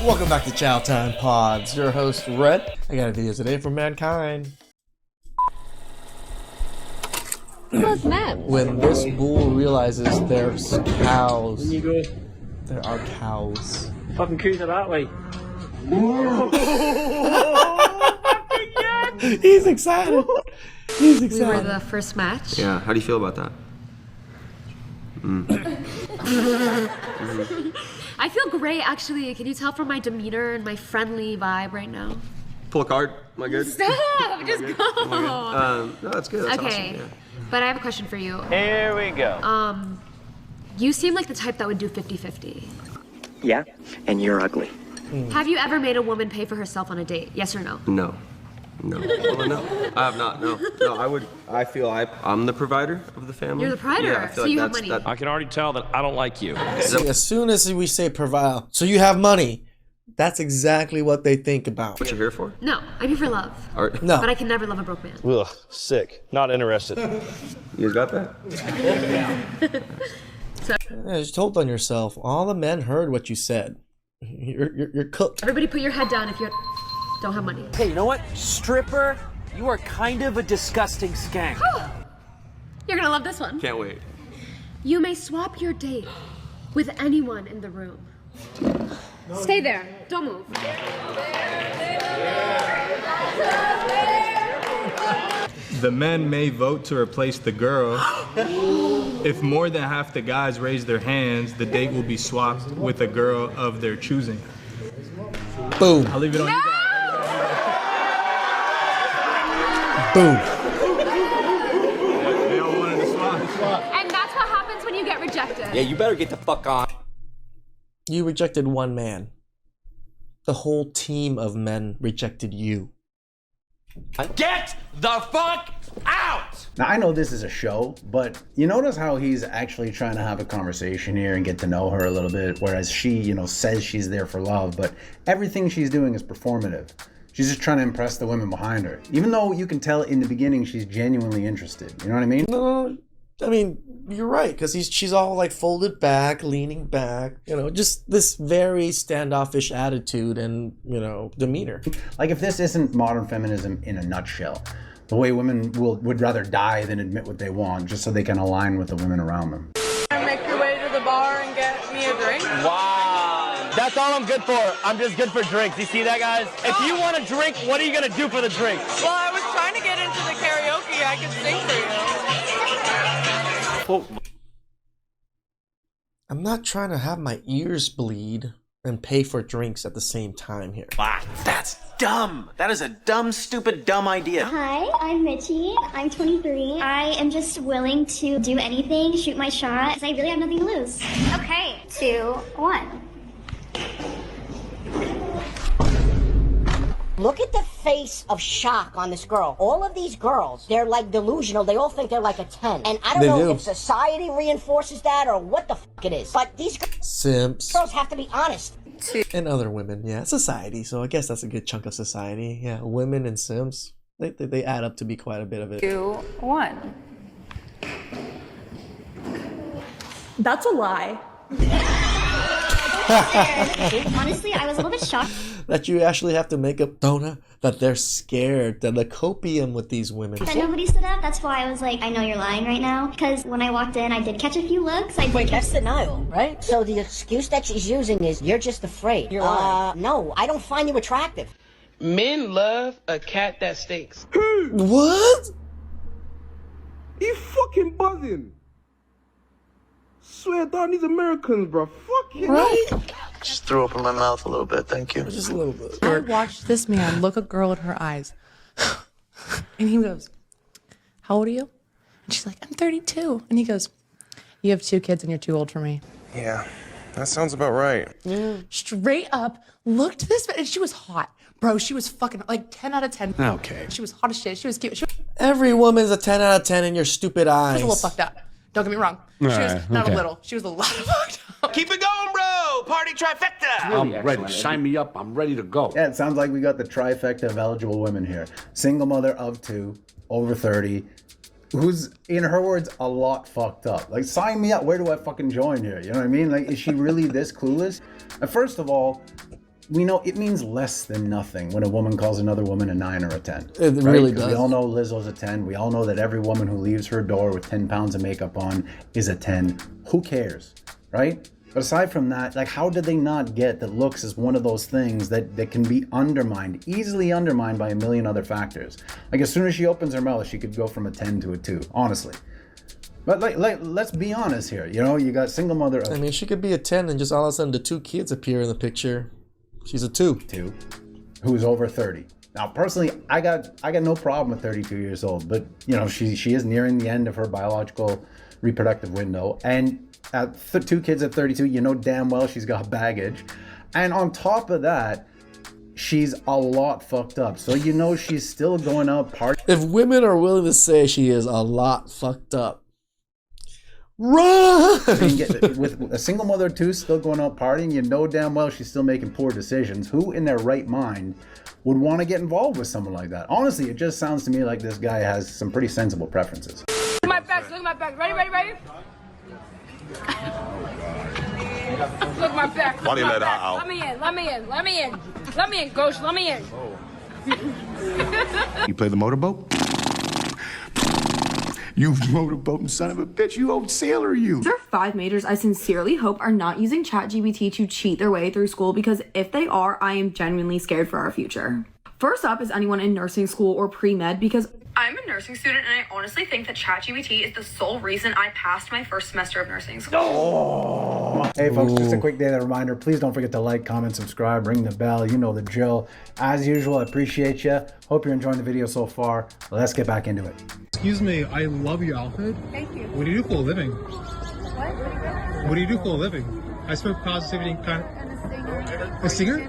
Welcome back to Chow Time Pods. Your host, Red. I got a video today from Mankind. What's that? When this bull realizes there's cows. There are cows. Fucking coos are that way. He's excited. He's excited. We were the first match. Yeah, how do you feel about that? I feel great, actually. Can you tell from my demeanor and my friendly vibe right now? Pull a card. Am I good? Stop! Just go! No, that's good. That's Okay, awesome. Yeah. but I have a question for you. Here we go. You seem like the type that would do 50-50. Yeah, and you're ugly. Have you ever made a woman pay for herself on a date? Yes or no? No. No. Well, no. I have not. No. No, I feel I'm the provider of the family. You're the provider, Yeah, I feel so like you have that's- money. that- I can already tell that I don't like you. See, as soon as we say provide, so you have money, that's exactly what they think about. what you're here for? No, I'm here for love. Or, No. But I can never love a broke man. Ugh, sick. Not interested. You guys got that? Yeah, just hold on yourself. All the men heard what you said. You're cooked. Everybody put your head down if you don't have money. Hey, you know what? Stripper, you are kind of a disgusting skank. You're gonna love this one. Can't wait. You may swap your date with anyone in the room. Stay there. Don't move. The men may vote to replace the girl. If more than half the guys raise their hands, the date will be swapped with a girl of their choosing. Boom. I'll leave it on you guys. Boom. They all wanted to swap. And that's what happens when you get rejected. Yeah, you better get the fuck on. You rejected one man. The whole team of men rejected you. Get the fuck out! Now, I know this is a show, but you notice how he's actually trying to have a conversation here and get to know her a little bit, whereas she, says she's there for love, but everything she's doing is performative. She's just trying to impress the women behind her, even though you can tell in the beginning she's genuinely interested. You know what I mean? No, I mean, you're right, because she's all like folded back, leaning back, just this very standoffish attitude and, demeanor. Like, if this isn't modern feminism in a nutshell, the way women would rather die than admit what they want just so they can align with the women around them. Make your way to the bar and get me a drink. Wow. That's all I'm good for. I'm just good for drinks. You see that, guys? If you want a drink, what are you going to do for the drink? Well, I was trying to get into the karaoke. I could sing for you. I'm not trying to have my ears bleed and pay for drinks at the same time here. That's dumb. That is a dumb, stupid, dumb idea. Hi, I'm Mitchie. I'm 23. I am just willing to do anything, shoot my shot, because I really have nothing to lose. Okay, 2, 1. Look at the face of shock on this girl. All of these girls, they're like delusional. They all think they're like a 10. And I don't know if society reinforces that or what the fuck it is. But these Simps. girls have to be honest. And other women, yeah. Society, so I guess that's a good chunk of society. Yeah, women and simps, they add up to be quite a bit of it. 2, 1. That's a lie. Honestly, I was a little bit shocked. That you actually have to make up, Donna, that they're scared, that the copium with these women. That nobody stood up. That's why I was like, I know you're lying right now. Because when I walked in, I did catch a few looks. Wait, that's denial, right? So the excuse that she's using is you're just afraid. You're lying. No, I don't find you attractive. Men love a cat that stinks. What? You fucking buzzing. Swear down these Americans, bro. Fucking right? Just threw up in my mouth a little bit, thank you. Just a little bit. I watched this man look a girl in her eyes. And he goes, how old are you? And she's like, I'm 32. And he goes, you have 2 kids and you're too old for me. Yeah, that sounds about right. Straight up, looked at this, and she was hot. Bro, she was fucking like 10 out of 10. Okay. She was hot as shit. She was cute. She was Every woman's a 10 out of 10 in your stupid eyes. a little fucked up. Don't get me wrong. She was not a little. She was a lot fucked up. Keep it going, bro. Party trifecta. I'm ready. Sign me up. I'm ready to go. Yeah, it sounds like we got the trifecta of eligible women here. Single mother of 2, over 30, who's, in her words, a lot fucked up. Like, sign me up. Where do I fucking join here? You know what I mean? Like, is she really this clueless? First of all, we know it means less than nothing when a woman calls another woman a 9 or a 10. It really does. We all know Lizzo's a 10. We all know that every woman who leaves her door with 10 pounds of makeup on is a 10. Who cares, right? But aside from that, like, how did they not get that looks is one of those things that can be undermined, easily undermined by a million other factors? Like, as soon as she opens her mouth, she could go from a 10 to a 2, honestly. But like, let's be honest here. You know, you got single mother. I mean, she could be a 10 and just all of a sudden the 2 kids appear in the picture. She's a 2. Who's over 30. Now, personally, I got no problem with 32 years old, but you know, she is nearing the end of her biological reproductive window, and at 2 kids at 32, you know damn well she's got baggage, and on top of that, she's a lot fucked up. So you know she's still going out partying. If women are willing to say she is a lot fucked up, run! With a single mother too, still going out partying, you know damn well she's still making poor decisions. Who in their right mind would want to get involved with someone like that? Honestly, it just sounds to me like this guy has some pretty sensible preferences. Look at my back, look at my back. Ready? Look at my back. Why do you let her out? Let me in, Ghost, let me in. You play the motorboat? You motorboating son of a bitch, you old sailor, you. These are 5 majors I sincerely hope are not using ChatGPT to cheat their way through school, because if they are, I am genuinely scared for our future. First up is anyone in nursing school or pre-med, because I'm a nursing student and I honestly think that ChatGPT is the sole reason I passed my first semester of nursing school. Oh. Hey folks, just a quick daily reminder, please don't forget to like, comment, subscribe, ring the bell, you know the drill. As usual, I appreciate you. Hope you're enjoying the video so far. Let's get back into it. Excuse me, I love your outfit. Thank you. What do you do for a living? What? What do you do for a living? I spoke positivity kind of... A singer?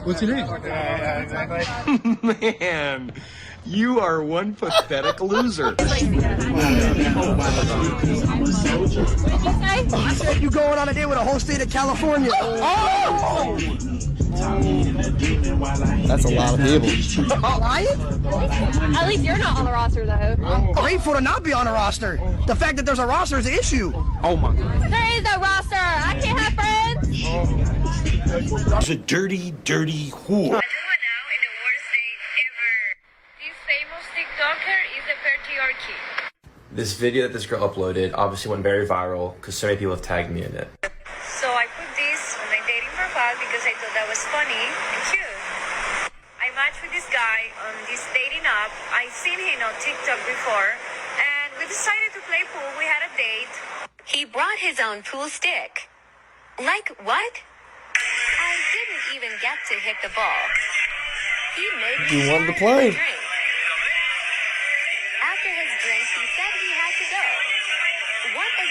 What's your name? Yeah, exactly. Man, you are one pathetic loser. I said you going on a date with a whole state of California. Oh! That's a lot of people. At least you're not on the roster, though. I'm grateful to not be on a roster. The fact that there's a roster is an issue. Oh my God. There is no roster. I can't have friends. She's a dirty, dirty whore. This video that this girl uploaded obviously went very viral because so many people have tagged me in it. So I put this on my dating profile because I thought that was funny and cute. I matched with this guy on this dating app. I seen him on TikTok before, and we decided to play pool. We had a date. He brought his own pool stick. Like what? I didn't even get to hit the ball. He made me You wanted to have play. a drink. After his drink, he said he had to go. What a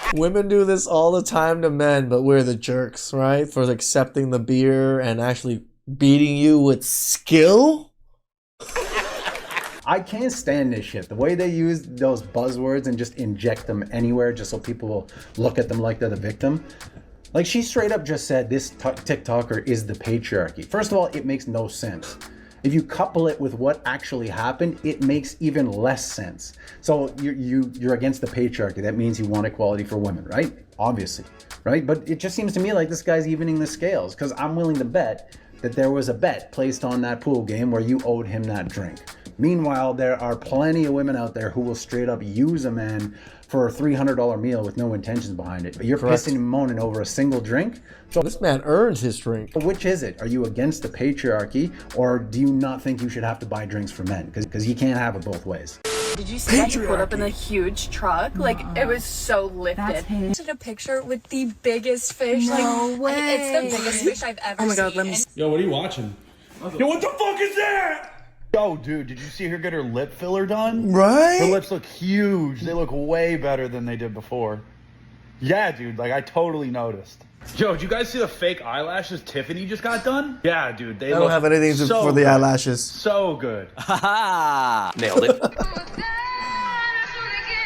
jerk. Women do this all the time to men, but we're the jerks, right? For accepting the beer and actually beating you with skill. I can't stand this shit. The way they use those buzzwords and just inject them anywhere just so people will look at them like they're the victim. Like, she straight up just said this TikToker is the patriarchy. First of all, it makes no sense. If you couple it with what actually happened, it makes even less sense. So you're against the patriarchy. That means you want equality for women, right? Obviously, right? But it just seems to me like this guy's evening the scales, because I'm willing to bet that there was a bet placed on that pool game where you owed him that drink. Meanwhile, there are plenty of women out there who will straight up use a man for a $300 meal with no intentions behind it. But you're Correct. pissing and moaning over a single drink? So this man earned his drink. Which is it? Are you against the patriarchy, or do you not think you should have to buy drinks for men? Because you can't have it both ways. Did you see that he pulled up in a huge truck? Like, it was so lifted. I took a picture with the biggest fish. No way. It's the biggest fish I've ever seen. Oh my God, let me see. Yo, what are you watching? Yo, what the fuck is that? Yo, dude, did you see her get her lip filler done? Right? Her lips look huge. They look way better than they did before. Yeah, dude, like I totally noticed. Yo, did you guys see the fake eyelashes Tiffany just got done? Yeah, dude, they I don't have anything to, for the good. eyelashes. So good. Haha! Nailed it.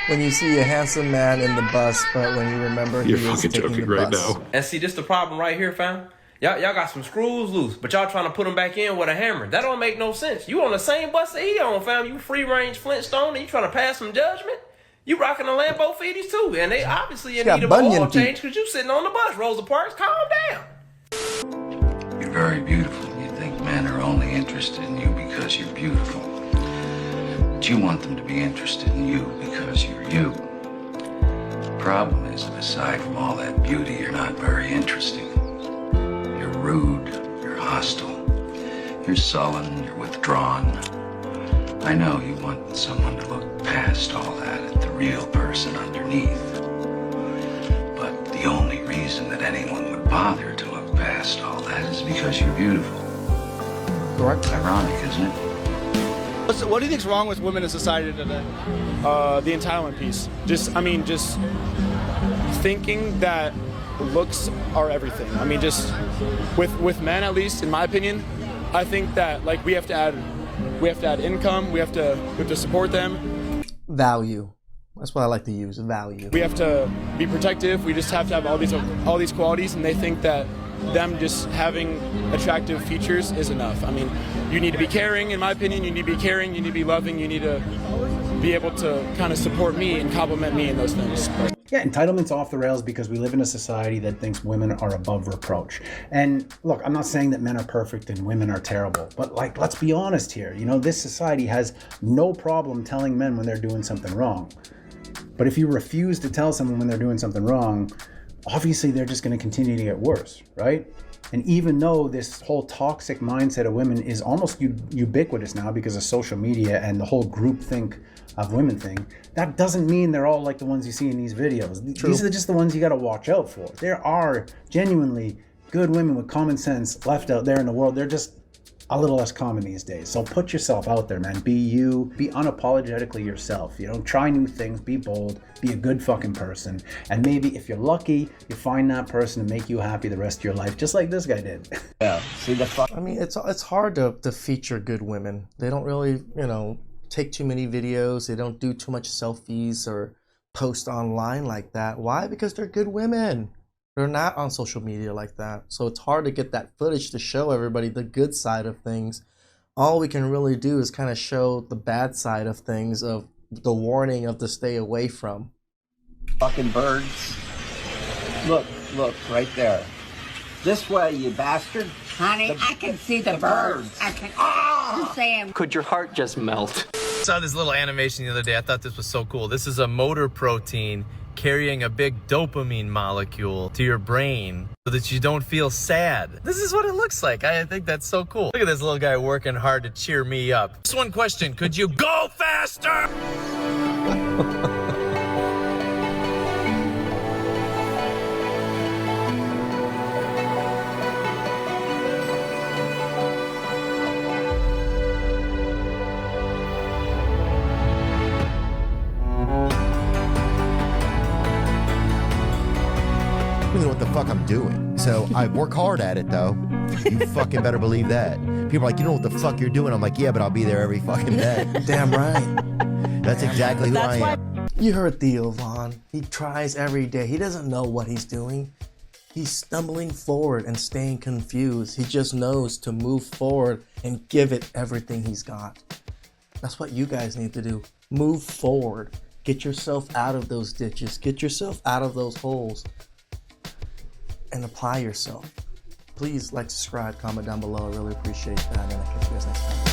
When you see a handsome man in the bus, but when you remember he You're was fucking taking joking the right bus. now. And see, this the problem right here, fam. Y'all got some screws loose, but y'all trying to put them back in with a hammer. That don't make no sense. You on the same bus that he on, fam. You free range Flintstone and you trying to pass some judgment? You rocking a Lambo Feeties too, and they obviously in got need of an bunion oil feet. change because you sitting on the bus. Rosa Parks, calm down. You're very beautiful. You think men are only interested in you because you're beautiful. But you want them to be interested in you because you're you. The problem is that aside from all that beauty, you're not very interesting. You're rude, you're hostile, you're sullen, you're withdrawn. I know you want someone to look past all that at the real person underneath. But the only reason that anyone would bother to look past all that is because you're beautiful. Correct. Ironic, isn't it? What do you think's wrong with women in society today? The entitlement piece. Just thinking that looks are everything. I mean, just with men, at least in my opinion, I think that like we have to add income. We have to support them. Value. That's what I like to use. Value. We have to be protective. We just have to have all these qualities, and they think that them just having attractive features is enough. I mean, you need to be caring, in my opinion. You need to be caring. You need to be loving. You need to be able to kind of support me and compliment me in those things. Yeah, entitlement's off the rails because we live in a society that thinks women are above reproach. And look, I'm not saying that men are perfect and women are terrible, but like, let's be honest here. You know, this society has no problem telling men when they're doing something wrong. But if you refuse to tell someone when they're doing something wrong, obviously they're just going to continue to get worse, right? And even though this whole toxic mindset of women is almost ubiquitous now because of social media and the whole groupthink of women thing, that doesn't mean they're all like the ones you see in these videos. True. These are just the ones you got to watch out for. There are genuinely good women with common sense left out there in the world. They're just a little less common these days. So put yourself out there, man. Be you. Be unapologetically yourself. You know, try new things. Be bold. Be a good fucking person. And maybe if you're lucky, you find that person to make you happy the rest of your life, just like this guy did. Yeah. See the fuck. I mean, it's hard to feature good women. They don't really, take too many videos. They don't do too much selfies or post online like that. Why? Because they're good women. They're not on social media like that. So it's hard to get that footage to show everybody the good side of things. All we can really do is kind of show the bad side of things, of the warning of to stay away from. Fucking birds. Look, right there. This way, you bastard. Honey, I can see the birds. I can. Oh, Sam. Could your heart just melt? I saw this little animation the other day. I thought this was so cool. This is a motor protein carrying a big dopamine molecule to your brain so that you don't feel sad. This is what it looks like. I think that's so cool. Look at this little guy working hard to cheer me up. Just one question. Could you go faster? What the fuck I'm doing. So I work hard at it though. You fucking better believe that. People are like, you know what the fuck you're doing? I'm like, yeah, but I'll be there every fucking day. Damn right. That's exactly who I am. You heard Theo Vaughn. He tries every day. He doesn't know what he's doing. He's stumbling forward and staying confused. He just knows to move forward and give it everything he's got. That's what you guys need to do. Move forward. Get yourself out of those ditches. Get yourself out of those holes. And apply yourself. Please like, subscribe, comment down below. I really appreciate that. And I'll catch you guys next time.